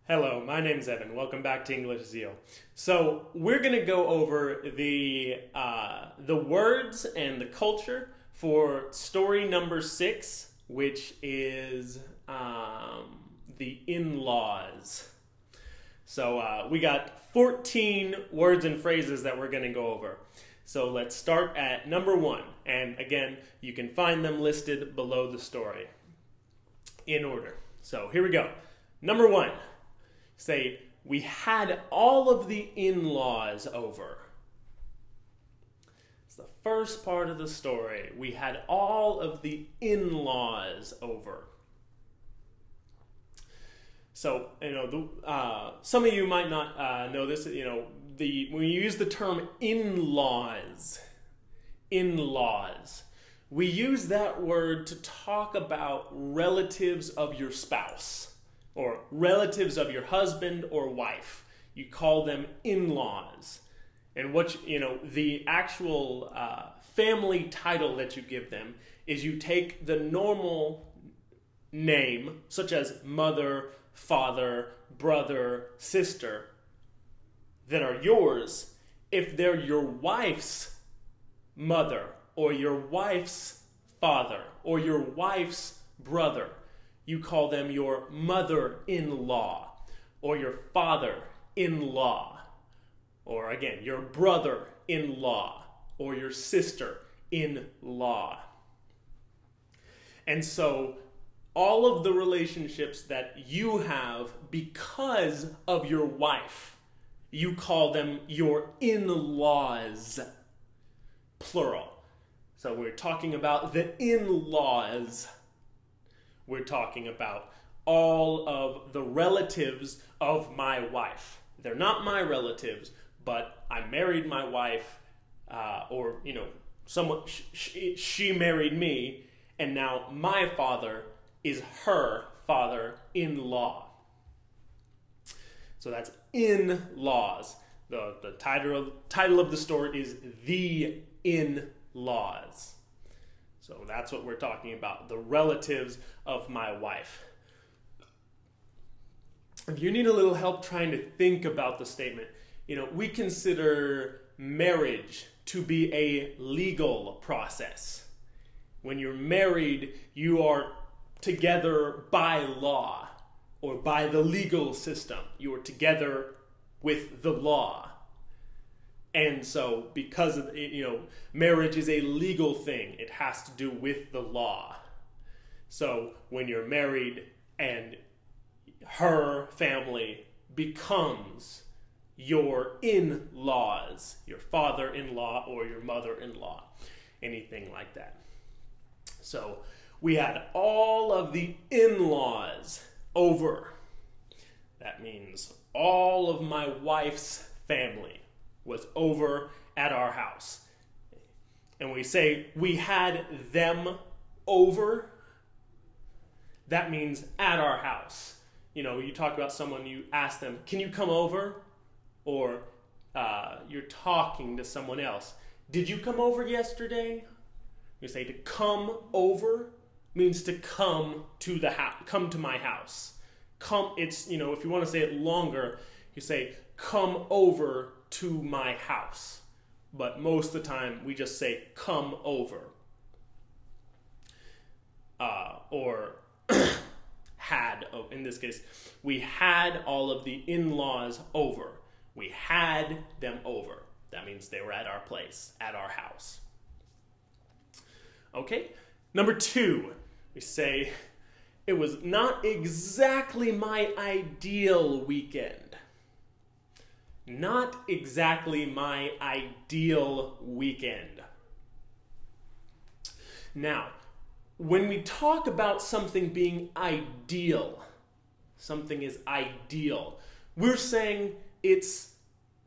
Hello, my name's Evan. Welcome back to English Zeal. So we're going to go over the words and the culture for story number 6, which is the in-laws. So we got 14 words and phrases that we're going to go over. So let's start at number 1. And again, you can find them listed below the story in order. So here we go. Number 1. Say, we had all of the in-laws over. It's the first part of the story. We had all of the in-laws over. So, some of you might not know this. When you use the term in-laws, we use that word to talk about relatives of your spouse or relatives of your husband or wife. You call them in-laws. And the actual family title that you give them is you take the normal name, such as mother, father, brother, sister, that are yours. If they're your wife's mother or your wife's father or your wife's brother, you call them your mother-in-law or your father-in-law, or again, your brother-in-law or your sister-in-law. And so all of the relationships that you have because of your wife, you call them your in-laws, plural. So we're talking about the in-laws. We're talking about all of the relatives of my wife. They're not my relatives, but I married my wife, she married me, and now my father is her father-in-law. So that's in-laws. The title of the story is The In-Laws. So that's what we're talking about, the relatives of my wife. If you need a little help trying to think about the statement, we consider marriage to be a legal process. When you're married, you are together by law or by the legal system. You are together with the law. And so because of, marriage is a legal thing, it has to do with the law. So when you're married and her family becomes your in-laws, your father-in-law or your mother-in-law, anything like that. So we had all of the in-laws over. That means all of my wife's family was over at our house. And we say we had them over. That means at our house. You talk about someone, you ask them, can you come over? Or you're talking to someone else. Did you come over yesterday? You say to come over means to come to the house, come to my house. Come, if you want to say it longer, you say come over to my house. But most of the time we just say come over. Or had, in this case, we had all of the in-laws over. We had them over. That means they were at our place, at our house. Okay, number 2, we say it was not exactly my ideal weekend. Not exactly my ideal weekend. Now, when we talk about something being ideal, something is ideal, we're saying it's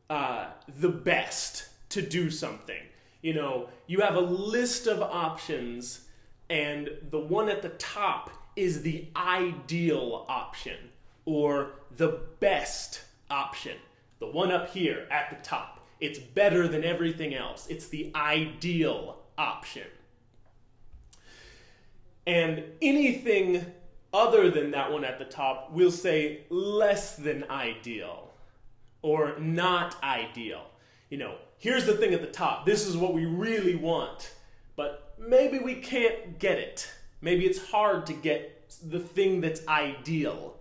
the best to do something. You have a list of options, and the one at the top is the ideal option, or the best option. The one up here at the top. It's better than everything else. It's the ideal option. And anything other than that one at the top, we'll say less than ideal or not ideal. Here's the thing at the top. This is what we really want, but maybe we can't get it. Maybe it's hard to get the thing that's ideal.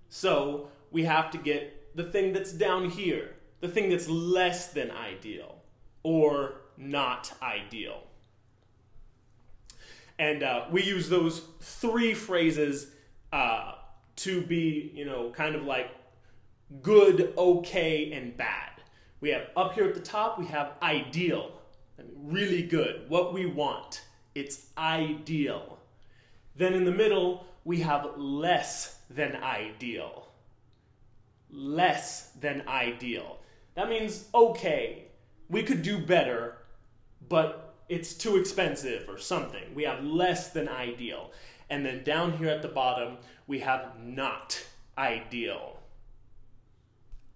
So we have to get the thing that's down here, the thing that's less than ideal or not ideal. And we use those three phrases to be, kind of like good, okay, and bad. We have up here at the top, we have ideal, really good, what we want. It's ideal. Then in the middle, we have less than ideal. Less than ideal. That means okay, we could do better, but it's too expensive or something. We have less than ideal. And then down here at the bottom, we have not ideal.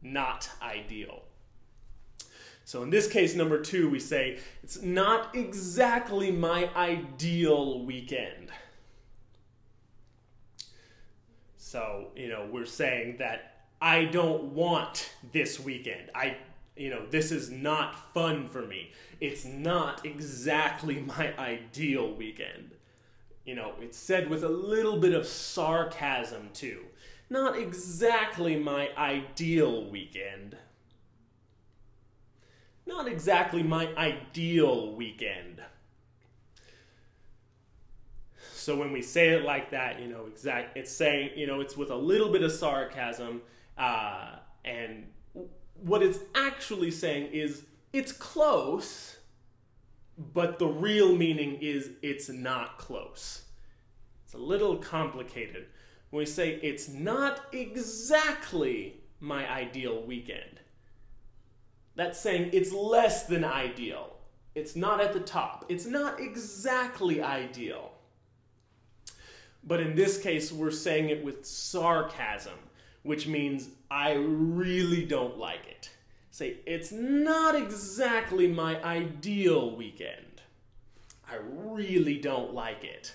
Not ideal. So in this case, number 2, we say, it's not exactly my ideal weekend. So, we're saying that I don't want this weekend. This is not fun for me. It's not exactly my ideal weekend. It's said with a little bit of sarcasm too. Not exactly my ideal weekend. Not exactly my ideal weekend. So when we say it like that, it's saying, it's with a little bit of sarcasm, and what it's actually saying is it's close, but the real meaning is it's not close. It's a little complicated. When we say it's not exactly my ideal weekend, that's saying it's less than ideal. It's not at the top. It's not exactly ideal. But in this case, we're saying it with sarcasm, which means I really don't like it. Say, it's not exactly my ideal weekend. I really don't like it.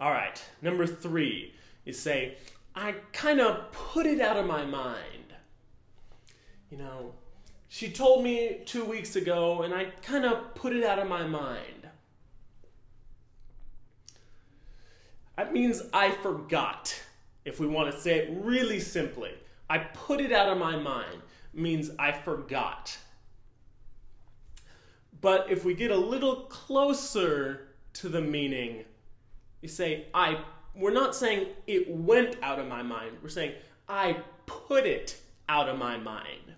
All right, number 3 is say, I kind of put it out of my mind. She told me 2 weeks ago, and I kind of put it out of my mind. That means I forgot. If we want to say it really simply, I put it out of my mind means I forgot. But if we get a little closer to the meaning, you say, we're not saying it went out of my mind. We're saying I put it out of my mind.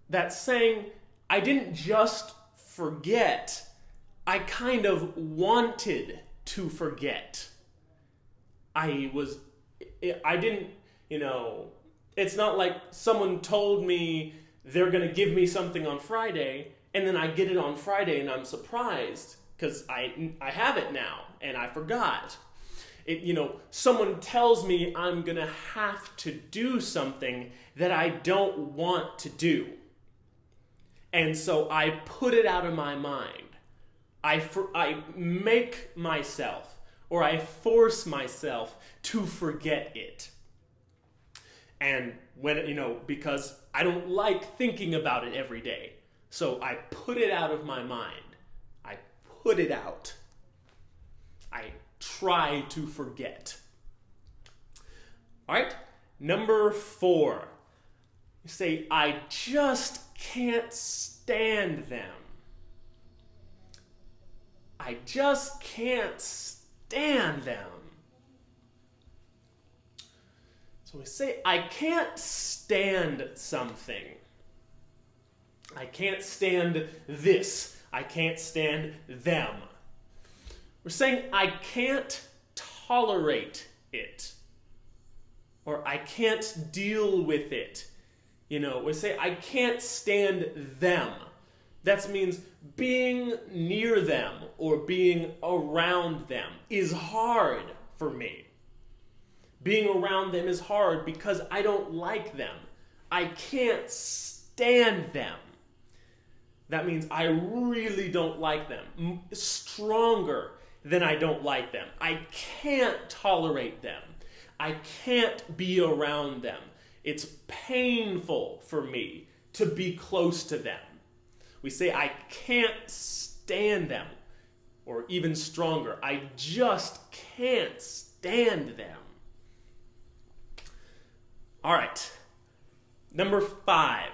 That's saying I didn't just forget. I kind of wanted to forget. It's not like someone told me they're going to give me something on Friday, and then I get it on Friday and I'm surprised because I have it now and I forgot. Someone tells me I'm going to have to do something that I don't want to do. And so I put it out of my mind. I make myself, or I force myself to forget it. And because I don't like thinking about it every day. So I put it out of my mind. I put it out. I try to forget. All right, number 4. You say, I just can't stand them. I just can't stand them. So we say, I can't stand something. I can't stand this. I can't stand them. We're saying, I can't tolerate it. Or I can't deal with it. We say, I can't stand them. That means being near them or being around them is hard for me. Being around them is hard because I don't like them. I can't stand them. that means I really don't like them. Stronger than I don't like them. I can't tolerate them. I can't be around them. It's painful for me to be close to them. We say I can't stand them. Or even stronger, I just can't stand them. All right, number 5.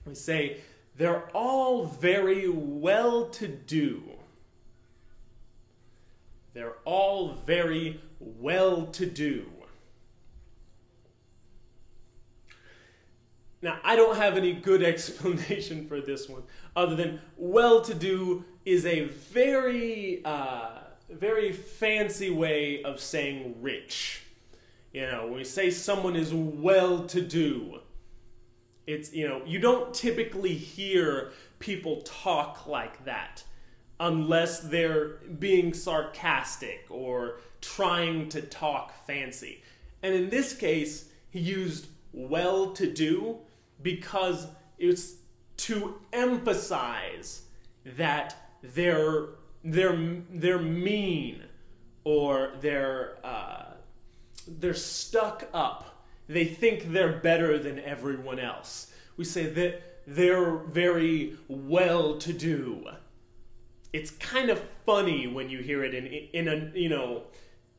We say, they're all very well-to-do. They're all very well-to-do. Now, I don't have any good explanation for this one, other than well-to-do is a very, very fancy way of saying rich. You know, when we say someone is well-to-do, it's, you know, you don't typically hear people talk like that unless they're being sarcastic or trying to talk fancy. And in this case, he used well-to-do because it's to emphasize that they're mean or they're stuck up. They think they're better than everyone else. We say that they're very well-to-do. It's kind of funny when you hear it in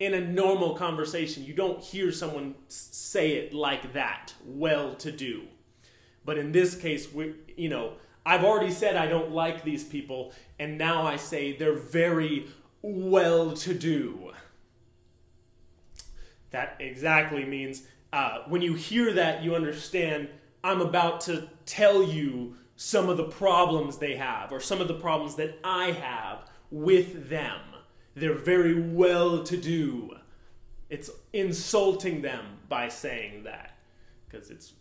a normal conversation. You don't hear someone say it like that, well-to-do. But in this case, I've already said I don't like these people, and now I say they're very well-to-do. That exactly means when you hear that, you understand I'm about to tell you some of the problems they have, or some of the problems that I have with them. They're very well-to-do. It's insulting them by saying that. Because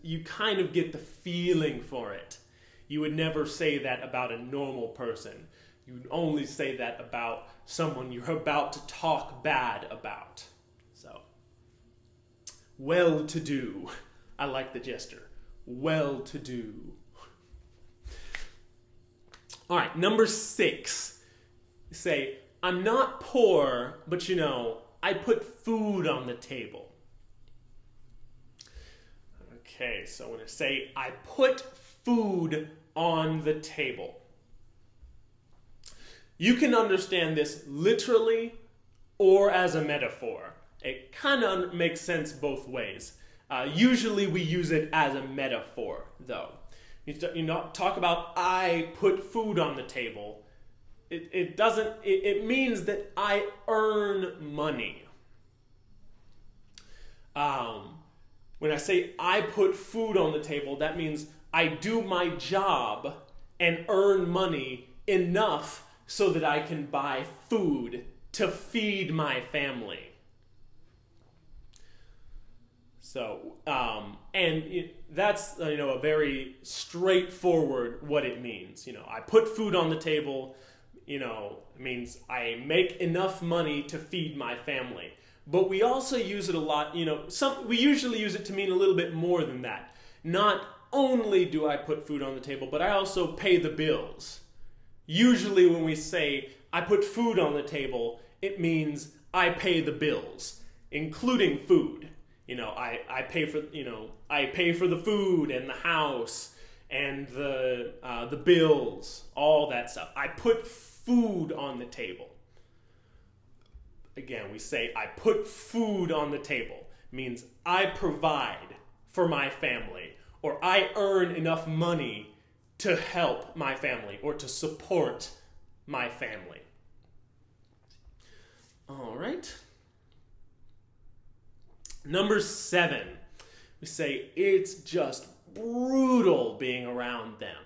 you kind of get the feeling for it. You would never say that about a normal person. You would only say that about someone you're about to talk bad about. So, well-to-do. I like the gesture. Well-to-do. All right, number 6. Say, I'm not poor, but I put food on the table. Okay, so when I say, I put food on the table. You can understand this literally or as a metaphor. It kind of makes sense both ways. Usually we use it as a metaphor, though. Talk about, I put food on the table. It means that I earn money. When I say I put food on the table, that means I do my job and earn money enough so that I can buy food to feed my family. So, that's a very straightforward what it means. I put food on the table. It means I make enough money to feed my family. But we also use it a lot, we usually use it to mean a little bit more than that. Not only do I put food on the table, but I also pay the bills. Usually when we say, I put food on the table, it means I pay the bills, including food. I pay for the food and the house and the bills, all that stuff. I put food on the table. Again, we say, I put food on the table. Means I provide for my family, or I earn enough money to help my family, or to support my family. All right. Number 7, we say, it's just brutal being around them.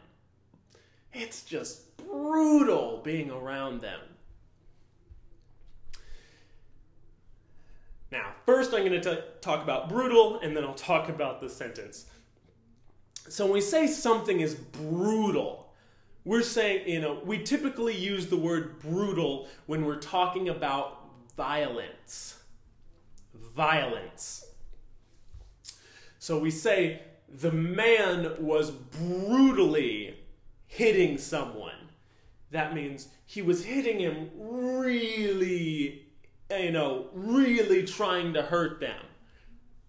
It's just brutal being around them. Now, first I'm going to talk about brutal, and then I'll talk about the sentence. So when we say something is brutal, we're saying, we typically use the word brutal when we're talking about violence. Violence. So we say, the man was brutally hitting someone. That means he was hitting him really, really trying to hurt them.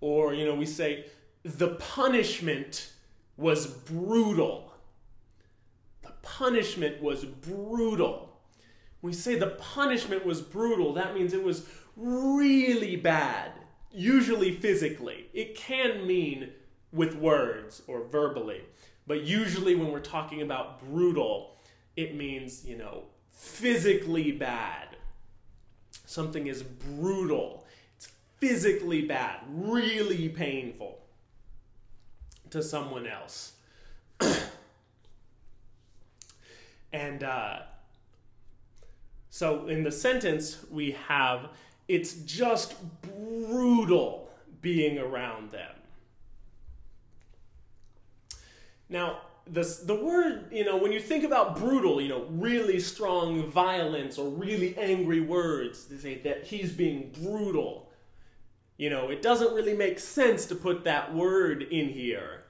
Or, we say, the punishment was brutal. The punishment was brutal. When we say the punishment was brutal, that means it was really bad, usually physically. It can mean with words or verbally, but usually when we're talking about brutal, it means, physically bad. Something is brutal. It's physically bad, really painful to someone else. And so in the sentence we have, it's just brutal being around them. Now, the word, when you think about brutal, really strong violence or really angry words, to say that he's being brutal, it doesn't really make sense to put that word in here,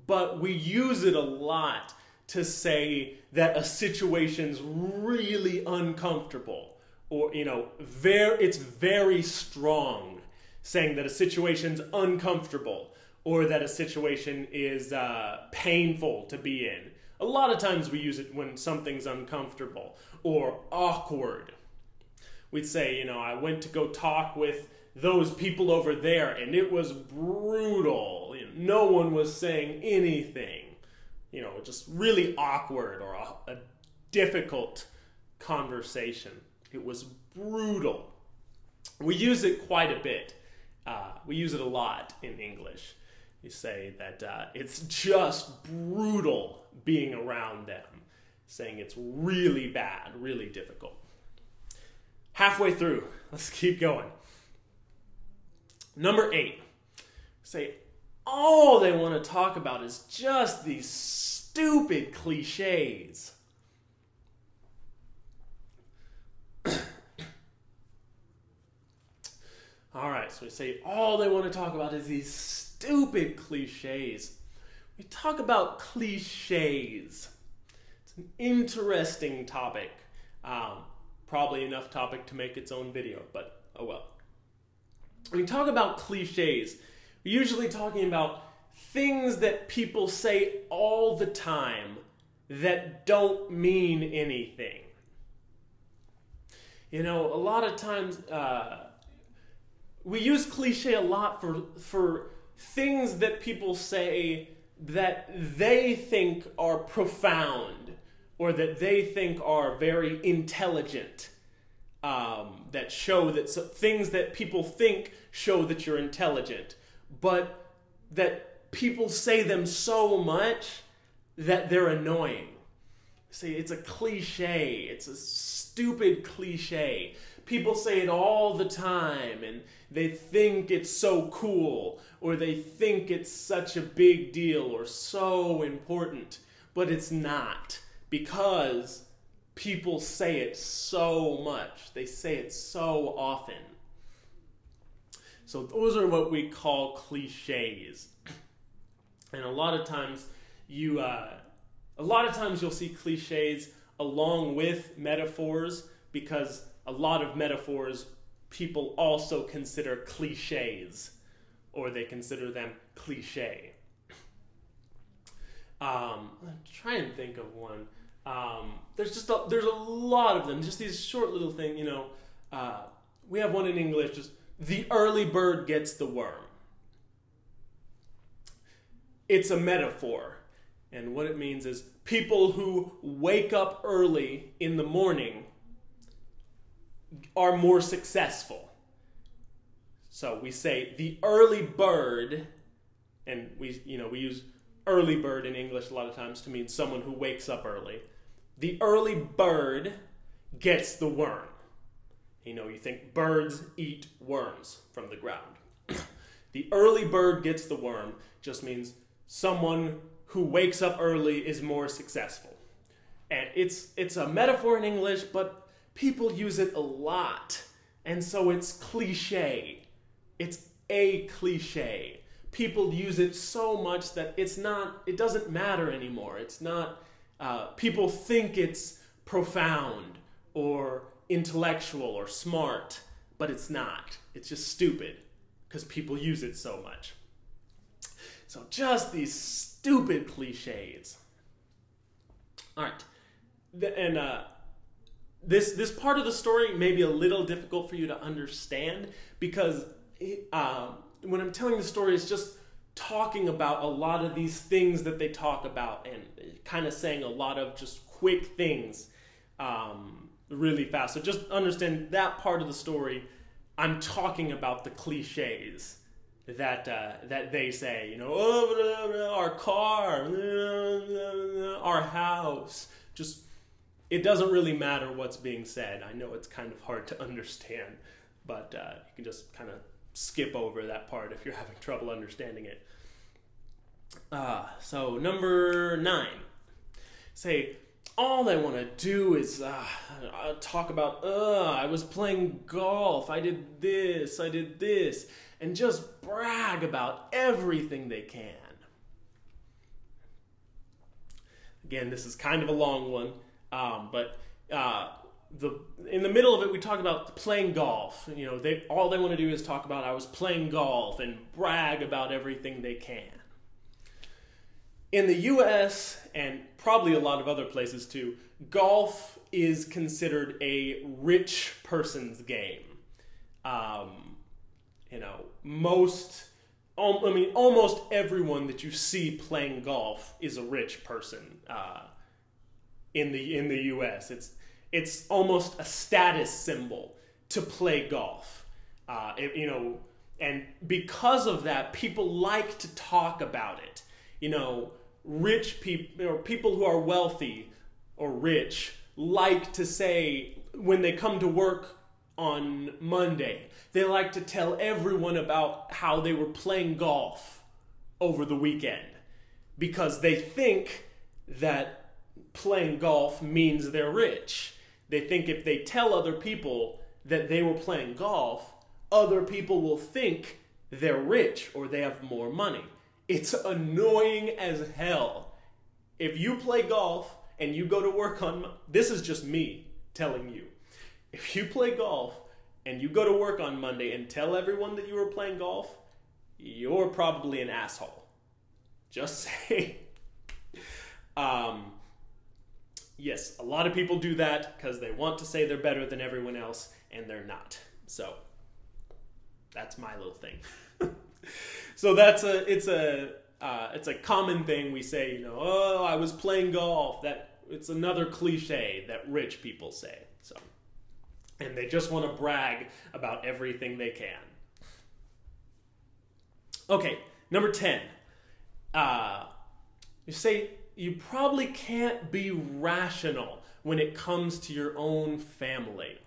but we use it a lot to say that a situation's really uncomfortable, or, it's very strong, saying that a situation's uncomfortable, or that a situation is painful to be in. A lot of times we use it when something's uncomfortable or awkward. We'd say, I went to go talk with those people over there and it was brutal. No one was saying anything. Just really awkward or a difficult conversation. It was brutal. We use it quite a bit. We use it a lot in English. You say that it's just brutal being around them, saying it's really bad, really difficult. Halfway through, let's keep going. Number 8, say all they want to talk about is just these stupid cliches. All right, so we say all they want to talk about is these stupid cliches. We talk about cliches. It's an interesting topic. Probably enough topic to make its own video, but oh well. When we talk about cliches, we're usually talking about things that people say all the time that don't mean anything. A lot of times we use cliche a lot for things that people say that they think are profound or that they think are very intelligent, that show that things that people think show that you're intelligent, but that people say them so much that they're annoying. See, it's a cliche. It's a stupid cliche. People say it all the time, and they think it's so cool, or they think it's such a big deal or so important, but it's not, because people say it so much. They say it so often. So those are what we call cliches. And a lot of times you'll see cliches along with metaphors, because a lot of metaphors people also consider cliches, or they consider them cliche. I'm trying to think of one. There's a lot of them. Just these short little things. We have one in English. Just the early bird gets the worm. It's a metaphor, and what it means is people who wake up early in the morning are more successful. So we say the early bird, and we use early bird in English a lot of times to mean someone who wakes up early. The early bird gets the worm. You think birds eat worms from the ground. The early bird gets the worm just means someone who wakes up early is more successful. And it's a metaphor in English, but people use it a lot. And so it's cliche. It's a cliche. people use it so much that it doesn't matter anymore. It's not, people think it's profound or intellectual or smart, but it's not. It's just stupid because people use it so much. So just these stupid cliches. All right. And this part of the story may be a little difficult for you to understand because when I'm telling the story, it's just talking about a lot of these things that they talk about and kind of saying a lot of just quick things really fast. So just understand that part of the story. I'm talking about the cliches that they say, oh, our car, our house. Just, it doesn't really matter what's being said. I know it's kind of hard to understand, but you can just kind of skip over that part if you're having trouble understanding it. So number 9, say, all they want to do is talk about, I was playing golf, I did this, and just brag about everything they can. Again, this is kind of a long one, but in the middle of it, we talk about playing golf. All they want to do is talk about, I was playing golf, and brag about everything they can. In the U.S., and probably a lot of other places too, golf is considered a rich person's game. Almost everyone that you see playing golf is a rich person in the U.S. It's almost a status symbol to play golf. And because of that, people like to talk about it. Rich people, or people who are wealthy or rich, like to say when they come to work on Monday, they like to tell everyone about how they were playing golf over the weekend because they think that playing golf means they're rich. They think if they tell other people that they were playing golf, other people will think they're rich or they have more money. It's annoying as hell. If you play golf and you go to work this is just me telling you. If you play golf and you go to work on Monday and tell everyone that you were playing golf, you're probably an asshole. Just saying. Yes, a lot of people do that because they want to say they're better than everyone else, and they're not. So that's my little thing. So it's a common thing we say. Oh, I was playing golf. It's another cliche that rich people say. So, and they just want to brag about everything they can. Okay, number 10. You say you probably can't be rational when it comes to your own family.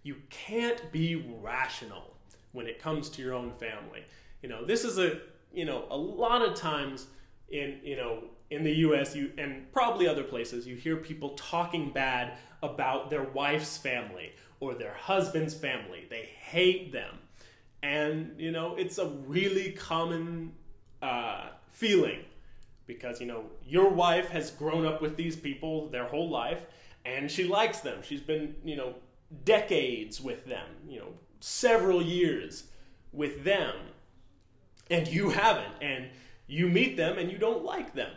You can't be rational when it comes to your own family. This is a lot of times in the US, and probably other places, you hear people talking bad about their wife's family or their husband's family. They hate them. And, it's a really common feeling because, your wife has grown up with these people their whole life and she likes them. She's been, decades with them, several years with them, and you haven't, and you meet them and you don't like them.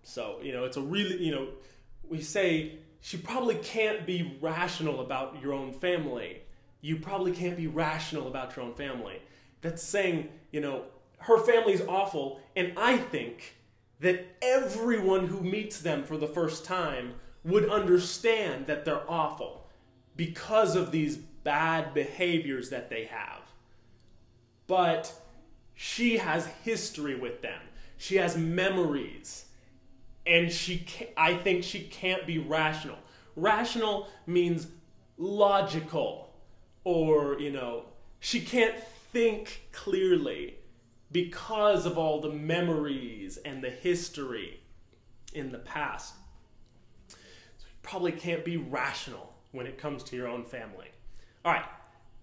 So it's a really, we say she probably can't be rational about your own family. You probably can't be rational about your own family. That's saying, her family's awful, and I think that everyone who meets them for the first time would understand that they're awful because of these bad behaviors that they have. But she has history with them. She has memories. And I think she can't be rational. Rational means logical. Or, she can't think clearly because of all the memories and the history in the past. So you probably can't be rational when it comes to your own family. All right,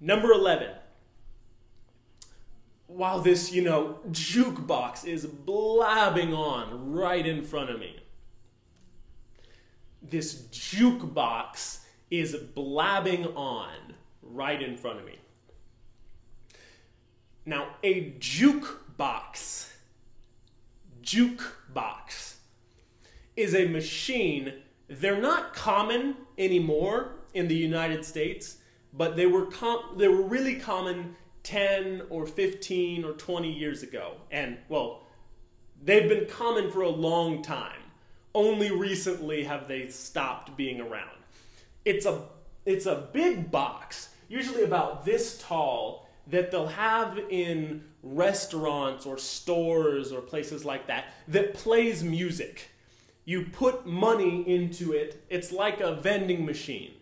number 11. while this, jukebox is blabbing on right in front of me. This jukebox is blabbing on right in front of me. Now, a jukebox is a machine. They're not common anymore in the United States, but they were really common 10 or 15 or 20 years ago. And, well, they've been common for a long time. Only recently have they stopped being around. It's a big box, usually about this tall, that they'll have in restaurants or stores or places like that plays music. You put money into it. It's like a vending machine.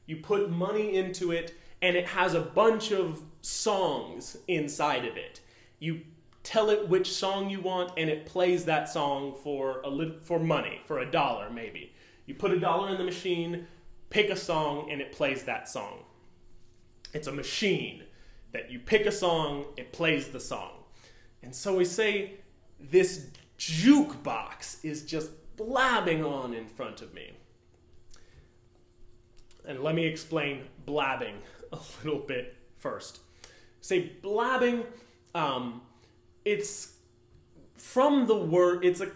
You put money into it, and it has a bunch of songs inside of it. You tell it which song you want, and it plays that song for money, for $1 maybe. You put $1 in the machine, pick a song, and it plays that song. It's a machine that you pick a song, it plays the song. And so we say this jukebox is just blabbing on in front of me. And let me explain blabbing a little bit first. Say blabbing, it's from the word, it's a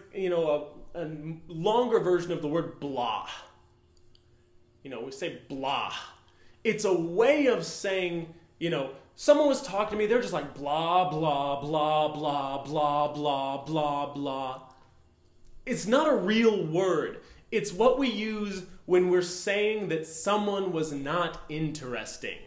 longer version of the word blah. We say blah. It's a way of saying, someone was talking to me, they're just like blah, blah, blah, blah, blah, blah, blah, blah. It's not a real word. It's what we use when we're saying that someone was not interesting.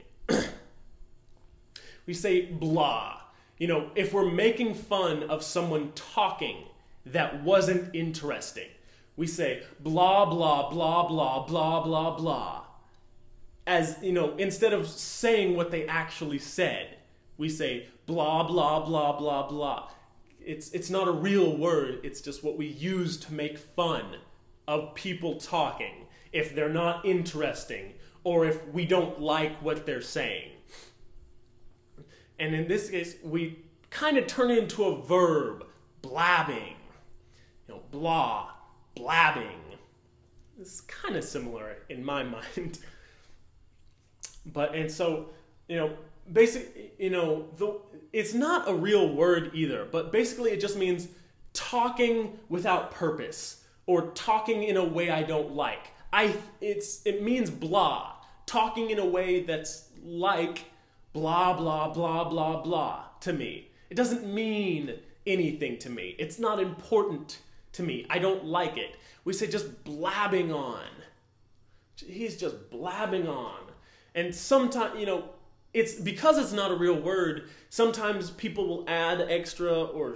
We say blah. If we're making fun of someone talking that wasn't interesting, we say blah, blah, blah, blah, blah, blah, blah. As, instead of saying what they actually said, we say blah, blah, blah, blah, blah. It's not a real word. It's just what we use to make fun of people talking if they're not interesting or if we don't like what they're saying. And in this case, we kind of turn it into a verb, blabbing. Blah, blabbing. It's kind of similar in my mind. Basically, it's not a real word either, but basically it just means talking without purpose or talking in a way I don't like. It means blah, talking in a way that's like blah, blah, blah, blah, blah to me. It doesn't mean anything to me. It's not important to me. I don't like it. We say just blabbing on. He's just blabbing on. And sometimes, it's because it's not a real word, sometimes people will add extra or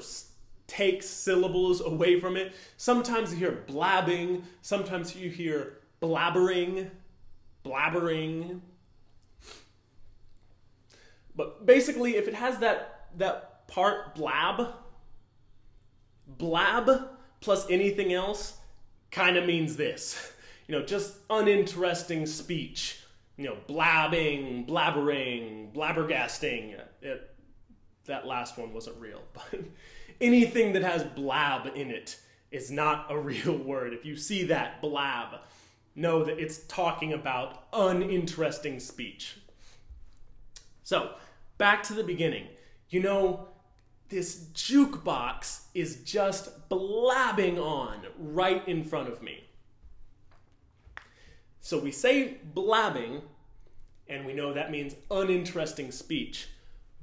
take syllables away from it. Sometimes you hear blabbing, sometimes you hear blabbering. But basically, if it has that part blab plus anything else kind of means this. Just uninteresting speech. Blabbing, blabbering, blabbergasting. That last one wasn't real, but anything that has blab in it is not a real word. If you see that blab, know that it's talking about uninteresting speech. So, back to the beginning. This jukebox is just blabbing on right in front of me. So we say blabbing, and we know that means uninteresting speech.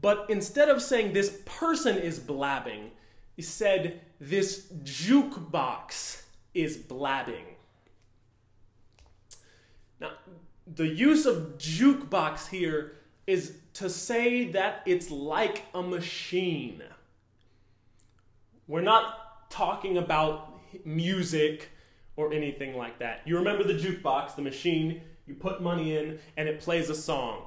But instead of saying this person is blabbing, he said this jukebox is blabbing. Now, the use of jukebox here is to say that it's like a machine. We're not talking about music or anything like that. You remember the jukebox, the machine, you put money in and it plays a song.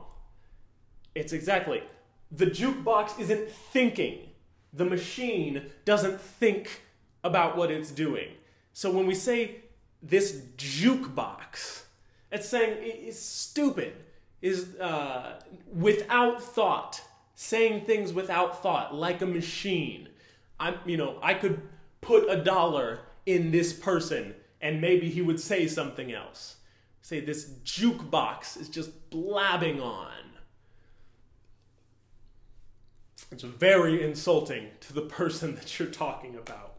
It's exactly. The jukebox isn't thinking. The machine doesn't think about what it's doing. So when we say this jukebox, it's saying it's stupid, is without thought, saying things without thought, like a machine. I could put $1 in this person and maybe he would say something else. Say this jukebox is just blabbing on. It's very insulting to the person that you're talking about.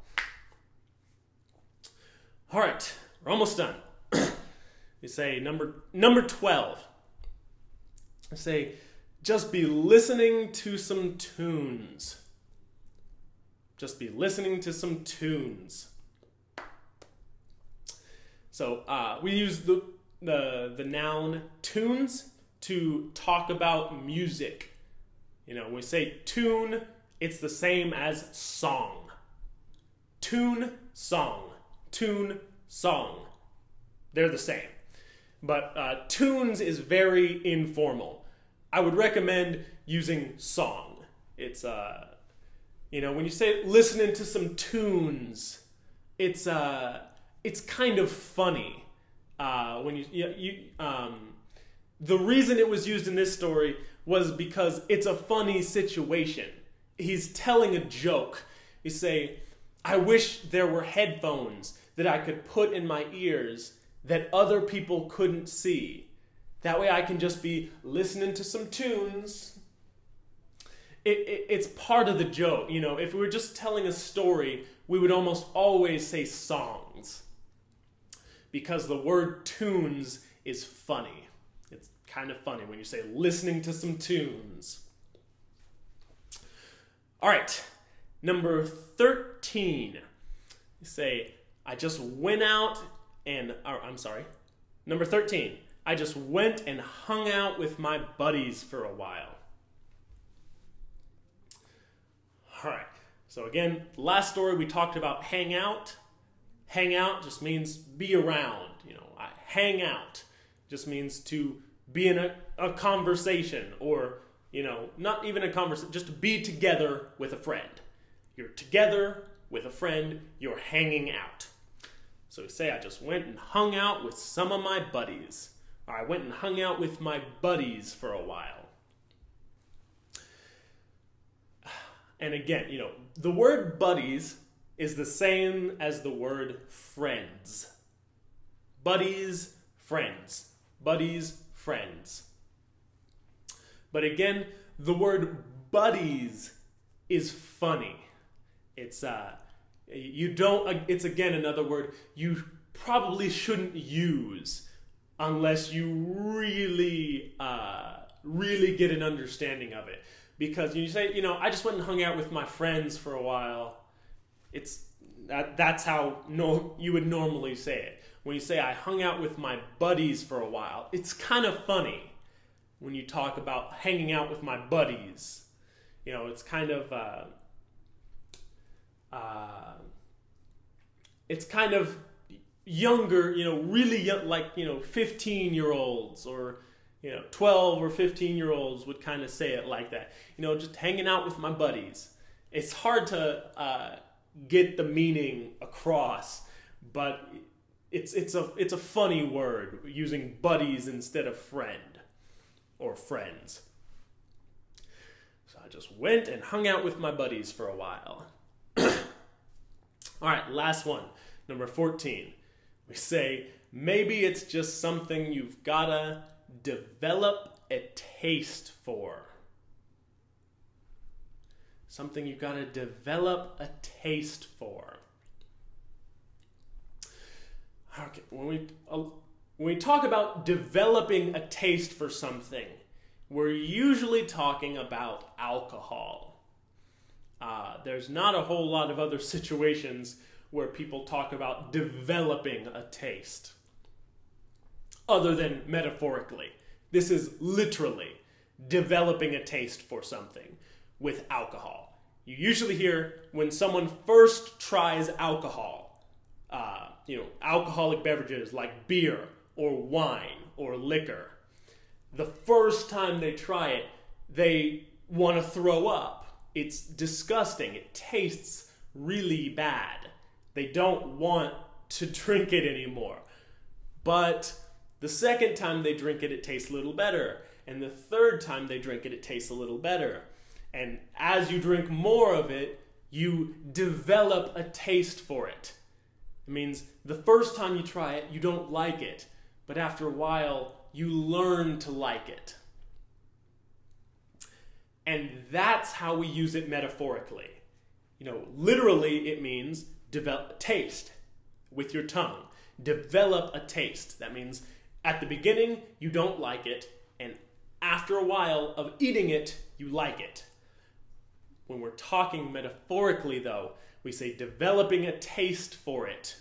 All right, we're almost done. You say number 12. I say, just be listening to some tunes. Just be listening to some tunes. So we use the noun tunes to talk about music. When we say tune, it's the same as song. Tune, song. Tune, song. They're the same. But tunes is very informal. I would recommend using song. It's, when you say listening to some tunes, it's kind of funny. The reason it was used in this story was because it's a funny situation. He's telling a joke. You say, I wish there were headphones that I could put in my ears that other people couldn't see. That way I can just be listening to some tunes. It's part of the joke. If we were just telling a story, we would almost always say songs. Because the word tunes is funny. It's kind of funny when you say listening to some tunes. All right, number 13. You say, Number 13. I just went and hung out with my buddies for a while. All right, so again, last story we talked about hang out. Hang out just means be around. I hang out just means to be in a conversation, or, not even a conversation, just to be together with a friend. You're together with a friend, you're hanging out. So we say, I just went and hung out with some of my buddies. Or I went and hung out with my buddies for a while. And again, the word buddies is the same as the word friends. Buddies, friends. Buddies, friends. But again, the word buddies is funny. It's again another word you probably shouldn't use unless you really get an understanding of it. Because you say, I just went and hung out with my friends for a while. That's how you would normally say it. When you say I hung out with my buddies for a while, it's kind of funny when you talk about hanging out with my buddies. It's kind of younger, really young, like 15-year-olds or 12 or 15-year-olds would kind of say it like that. Just hanging out with my buddies. It's hard to get the meaning across, but it's a funny word, using buddies instead of friend or friends. So I just went and hung out with my buddies for a while. All right, last one, number 14. We say, maybe it's just something you've gotta develop a taste for. Something you've got to develop a taste for. Okay, when we talk about developing a taste for something, we're usually talking about alcohol. There's not a whole lot of other situations where people talk about developing a taste, other than metaphorically. This is literally developing a taste for something with alcohol. You usually hear when someone first tries alcohol, alcoholic beverages like beer or wine or liquor. The first time they try it, they want to throw up. It's disgusting. It tastes really bad. They don't want to drink it anymore. But the second time they drink it, it tastes a little better. And the third time they drink it, it tastes a little better. And as you drink more of it, you develop a taste for it. It means the first time you try it, you don't like it. But after a while, you learn to like it. And that's how we use it metaphorically. Literally it means develop a taste with your tongue. Develop a taste. That means at the beginning, you don't like it, and after a while of eating it, you like it. When we're talking metaphorically, though, we say developing a taste for it.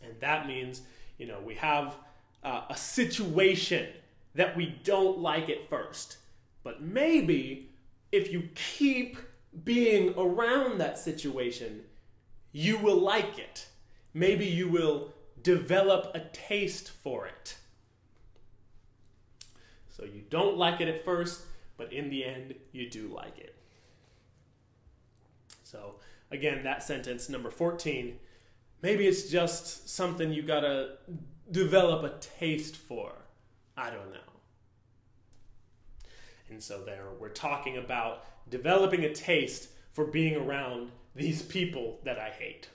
And that means, we have a situation that we don't like at first. But maybe if you keep being around that situation, you will like it. Maybe you will develop a taste for it. So you don't like it at first, but in the end, you do like it. So again, that sentence, number 14, maybe it's just something you gotta develop a taste for. I don't know. And so there, we're talking about developing a taste for being around these people that I hate.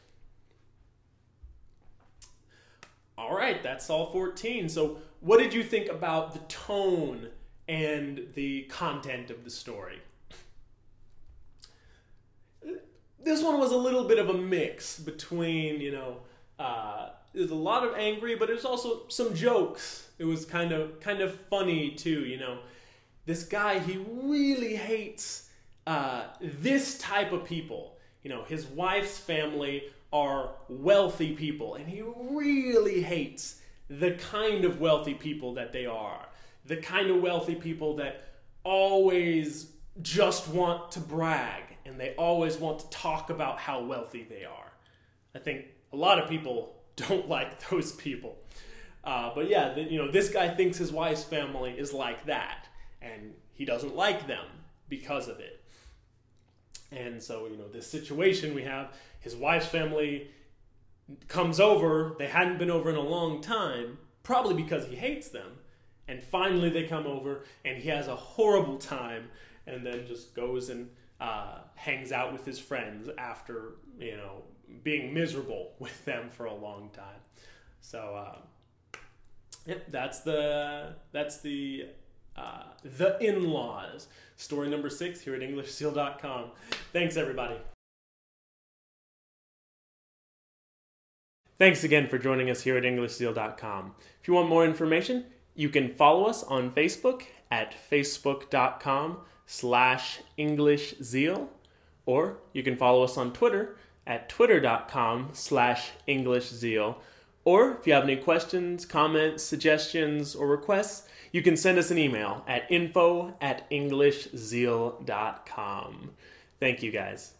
All right, that's all 14. So what did you think about the tone and the content of the story? This one was a little bit of a mix between, there's a lot of angry, but there's also some jokes. It was kind of funny too, This guy, he really hates this type of people. His wife's family are wealthy people, and he really hates the kind of wealthy people that they are. The kind of wealthy people that always just want to brag, and they always want to talk about how wealthy they are. I think a lot of people don't like those people. But yeah, this guy thinks his wife's family is like that, and he doesn't like them because of it. And so, this situation we have, his wife's family comes over, they hadn't been over in a long time, probably because he hates them, and finally they come over, and he has a horrible time, and then just goes and hangs out with his friends after, being miserable with them for a long time. So, that's the in-laws. Story number 6 here at EnglishZeal.com. Thanks, everybody. Thanks again for joining us here at EnglishZeal.com. If you want more information, you can follow us on Facebook at facebook.com/EnglishZeal, or you can follow us on Twitter at twitter.com/EnglishZeal. Or if you have any questions, comments, suggestions, or requests, you can send us an email at info@EnglishZeal.com. Thank you, guys.